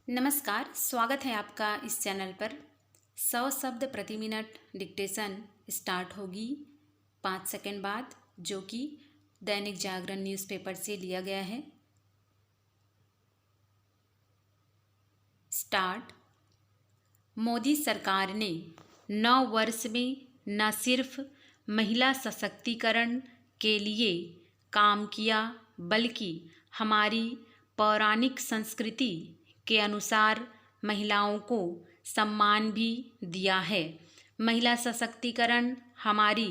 नमस्कार, स्वागत है आपका इस चैनल पर। 100 शब्द प्रति मिनट डिक्टेशन स्टार्ट होगी 5 सेकंड बाद, जो कि दैनिक जागरण न्यूज़पेपर से लिया गया है। स्टार्ट। मोदी सरकार ने 9 वर्ष में न सिर्फ महिला सशक्तिकरण के लिए काम किया, बल्कि हमारी पौराणिक संस्कृति के अनुसार महिलाओं को सम्मान भी दिया है। महिला सशक्तिकरण हमारी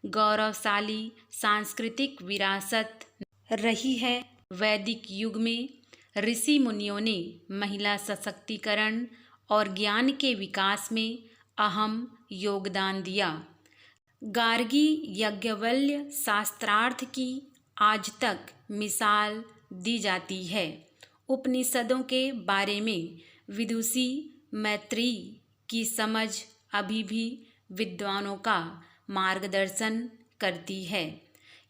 गौरवशाली सांस्कृतिक विरासत रही है। वैदिक युग में ऋषि मुनियों ने महिला सशक्तिकरण और ज्ञान के विकास में अहम योगदान दिया। गार्गी याज्ञवल्क्य शास्त्रार्थ की आज तक मिसाल दी जाती है। उपनिषदों के बारे में विदुषी मैत्रेयी की समझ अभी भी विद्वानों का मार्गदर्शन करती है।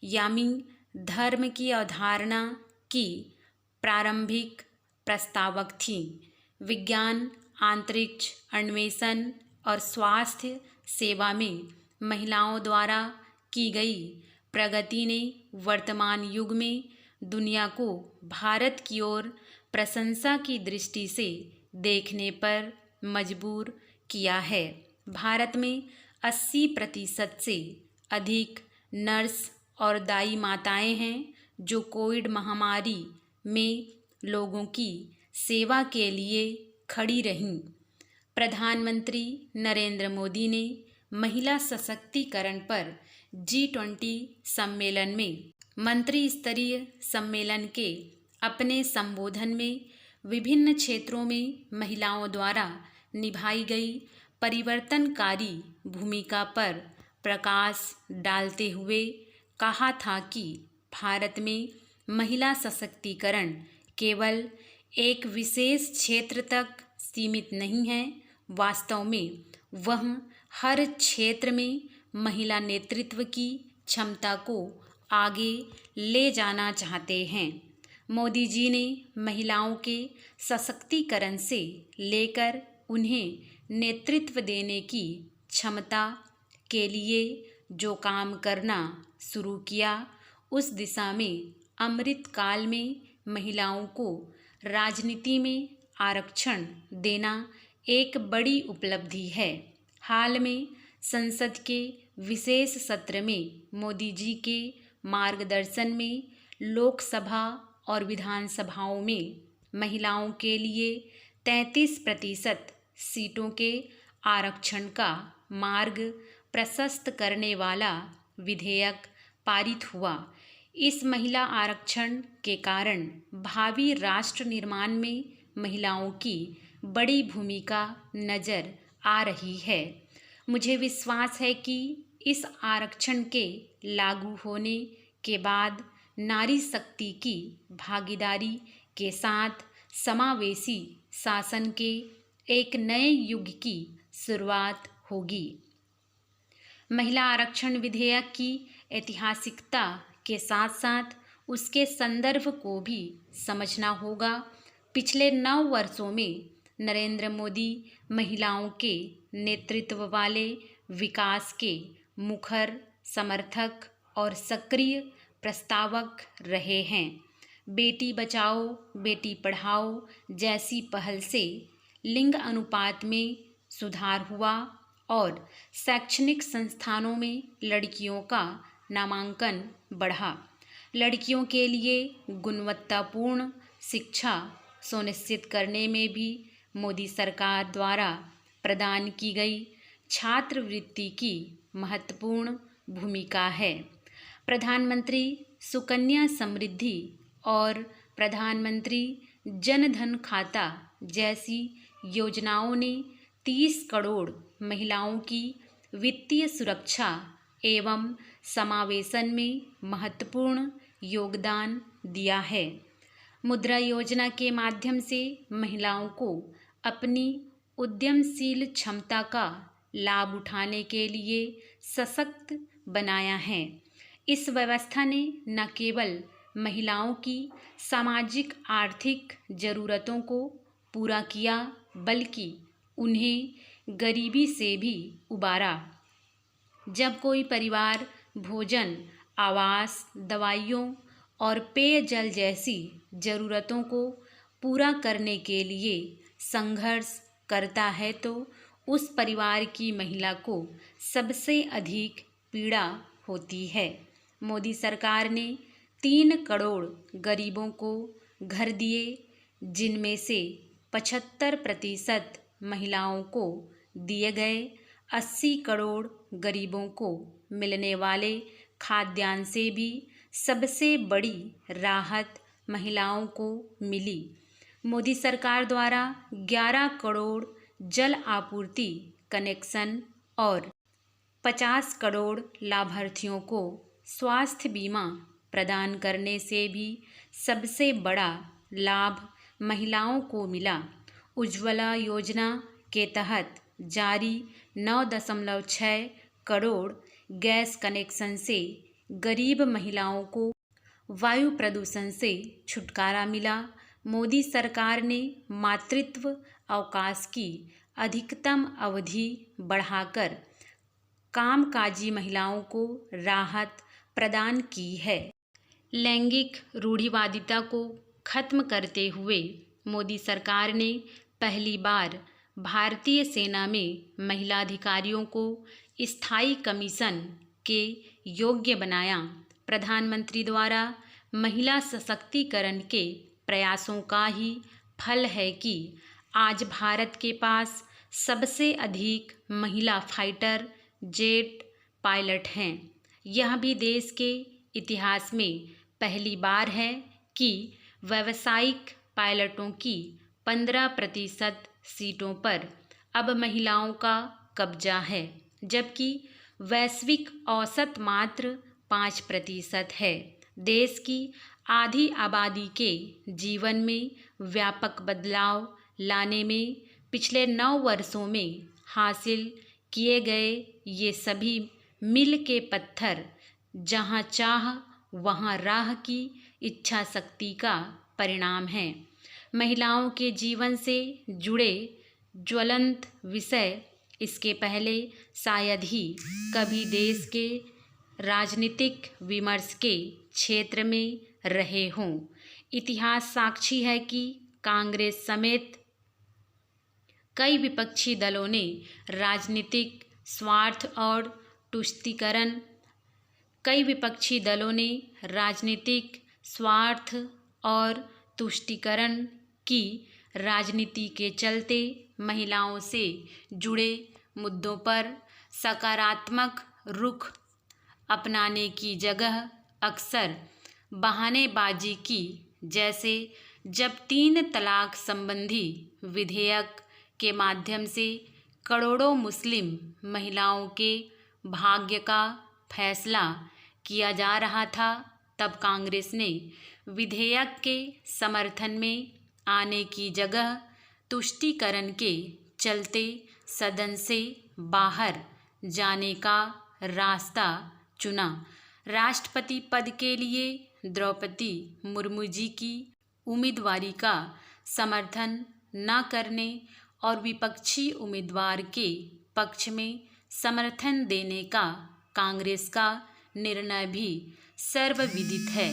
यामी धर्म की अवधारणा की प्रारंभिक प्रस्तावक थी। विज्ञान, अंतरिक्ष अन्वेषण और स्वास्थ्य सेवा में महिलाओं द्वारा की गई प्रगति ने वर्तमान युग में दुनिया को भारत की ओर प्रशंसा की दृष्टि से देखने पर मजबूर किया है। भारत में 80% से अधिक नर्स और दाई माताएं हैं जो कोविड महामारी में लोगों की सेवा के लिए खड़ी रहीं। प्रधानमंत्री नरेंद्र मोदी ने महिला सशक्तिकरण पर G20 सम्मेलन में मंत्री स्तरीय सम्मेलन के अपने संबोधन में विभिन्न क्षेत्रों में महिलाओं द्वारा निभाई गई परिवर्तनकारी भूमिका पर प्रकाश डालते हुए कहा था कि भारत में महिला सशक्तिकरण केवल एक विशेष क्षेत्र तक सीमित नहीं है। वास्तव में वह हर क्षेत्र में महिला नेतृत्व की क्षमता को आगे ले जाना चाहते हैं। मोदी जी ने महिलाओं के सशक्तिकरण से लेकर उन्हें नेतृत्व देने की क्षमता के लिए जो काम करना शुरू किया, उस दिशा में अमृत काल में महिलाओं को राजनीति में आरक्षण देना एक बड़ी उपलब्धि है। हाल में संसद के विशेष सत्र में मोदी जी के मार्गदर्शन में लोकसभा और विधानसभाओं में महिलाओं के लिए 33% सीटों के आरक्षण का मार्ग प्रशस्त करने वाला विधेयक पारित हुआ। इस महिला आरक्षण के कारण भावी राष्ट्र निर्माण में महिलाओं की बड़ी भूमिका नजर आ रही है। मुझे विश्वास है कि इस आरक्षण के लागू होने के बाद नारी शक्ति की भागीदारी के साथ समावेशी शासन के एक नए युग की शुरुआत होगी। महिला आरक्षण विधेयक की ऐतिहासिकता के साथ साथ उसके संदर्भ को भी समझना होगा। पिछले 9 वर्षों में नरेंद्र मोदी महिलाओं के नेतृत्व वाले विकास के मुखर समर्थक और सक्रिय प्रस्तावक रहे हैं। बेटी बचाओ बेटी पढ़ाओ जैसी पहल से लिंग अनुपात में सुधार हुआ और शैक्षणिक संस्थानों में लड़कियों का नामांकन बढ़ा। लड़कियों के लिए गुणवत्तापूर्ण शिक्षा सुनिश्चित करने में भी मोदी सरकार द्वारा प्रदान की गई छात्रवृत्ति की महत्वपूर्ण भूमिका है। प्रधानमंत्री सुकन्या समृद्धि और प्रधानमंत्री जन धन खाता जैसी योजनाओं ने 30 करोड़ महिलाओं की वित्तीय सुरक्षा एवं समावेशन में महत्वपूर्ण योगदान दिया है। मुद्रा योजना के माध्यम से महिलाओं को अपनी उद्यमशील क्षमता का लाभ उठाने के लिए सशक्त बनाया है। इस व्यवस्था ने न केवल महिलाओं की सामाजिक आर्थिक ज़रूरतों को पूरा किया बल्कि उन्हें गरीबी से भी उबारा। जब कोई परिवार भोजन, आवास, दवाइयों और पेयजल जैसी ज़रूरतों को पूरा करने के लिए संघर्ष करता है तो उस परिवार की महिला को सबसे अधिक पीड़ा होती है। मोदी सरकार ने 3 करोड़ गरीबों को घर दिए, जिनमें से 75% महिलाओं को दिए गए। 80 करोड़ गरीबों को मिलने वाले खाद्यान्न से भी सबसे बड़ी राहत महिलाओं को मिली। मोदी सरकार द्वारा 11 करोड़ जल आपूर्ति कनेक्शन और 50 करोड़ लाभार्थियों को स्वास्थ्य बीमा प्रदान करने से भी सबसे बड़ा लाभ महिलाओं को मिला। उज्ज्वला योजना के तहत जारी 9.6 करोड़ गैस कनेक्शन से गरीब महिलाओं को वायु प्रदूषण से छुटकारा मिला। मोदी सरकार ने मातृत्व अवकाश की अधिकतम अवधि बढ़ाकर कामकाजी महिलाओं को राहत प्रदान की है। लैंगिक रूढ़िवादिता को खत्म करते हुए मोदी सरकार ने पहली बार भारतीय सेना में महिला अधिकारियों को स्थायी कमीशन के योग्य बनाया। प्रधानमंत्री द्वारा महिला सशक्तिकरण के प्रयासों का ही फल है कि आज भारत के पास सबसे अधिक महिला फाइटर जेट पायलट हैं। यह भी देश के इतिहास में पहली बार है कि व्यावसायिक पायलटों की 15% सीटों पर अब महिलाओं का कब्जा है, जबकि वैश्विक औसत मात्र 5% है। देश की आधी आबादी के जीवन में व्यापक बदलाव लाने में पिछले 9 वर्षों में हासिल किए गए ये सभी मील के पत्थर जहाँ चाह वहाँ राह की इच्छा शक्ति का परिणाम है। महिलाओं के जीवन से जुड़े ज्वलंत विषय इसके पहले शायद ही कभी देश के राजनीतिक विमर्श के क्षेत्र में रहे हों। इतिहास साक्षी है कि कांग्रेस समेत कई विपक्षी दलों ने राजनीतिक स्वार्थ और तुष्टीकरण की राजनीति के चलते महिलाओं से जुड़े मुद्दों पर सकारात्मक रुख अपनाने की जगह अक्सर बहानेबाजी की, जैसे जब 3 तलाक संबंधी विधेयक के माध्यम से करोड़ों मुस्लिम महिलाओं के भाग्य का फैसला किया जा रहा था, तब कांग्रेस ने विधेयक के समर्थन में आने की जगह तुष्टीकरण के चलते सदन से बाहर जाने का रास्ता चुना। राष्ट्रपति पद के लिए द्रौपदी मुर्मू जी की उम्मीदवारी का समर्थन न करने और विपक्षी उम्मीदवार के पक्ष में समर्थन देने का कांग्रेस का निर्णय भी सर्वविदित है।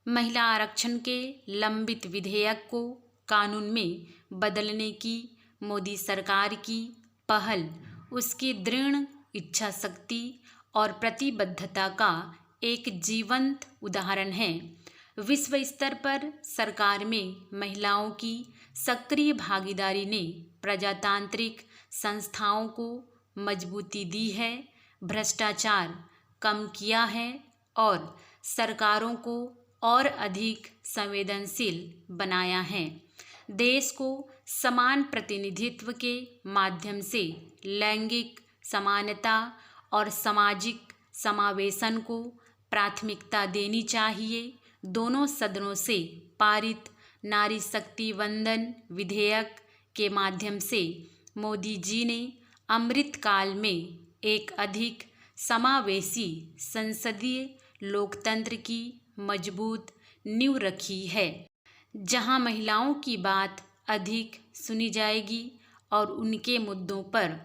महिला आरक्षण के लंबित विधेयक को कानून में बदलने की मोदी सरकार की पहल उसकी दृढ़ इच्छा शक्ति और प्रतिबद्धता का एक जीवंत उदाहरण है। विश्व स्तर पर सरकार में महिलाओं की सक्रिय भागीदारी ने प्रजातांत्रिक संस्थाओं को मजबूती दी है, भ्रष्टाचार कम किया है और सरकारों को और अधिक संवेदनशील बनाया है। देश को समान प्रतिनिधित्व के माध्यम से लैंगिक समानता और सामाजिक समावेशन को प्राथमिकता देनी चाहिए। दोनों सदनों से पारित नारी शक्ति वंदन विधेयक के माध्यम से मोदी जी ने अमृतकाल में एक अधिक समावेशी संसदीय लोकतंत्र की मजबूत नींव रखी है, जहां महिलाओं की बात अधिक सुनी जाएगी और उनके मुद्दों पर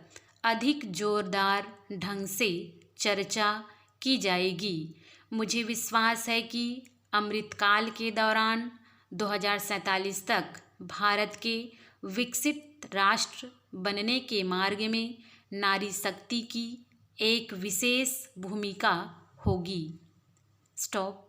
अधिक जोरदार ढंग से चर्चा की जाएगी। मुझे विश्वास है कि अमृतकाल के दौरान 2047 तक भारत के विकसित राष्ट्र बनने के मार्ग में नारी शक्ति की एक विशेष भूमिका होगी। स्टॉप।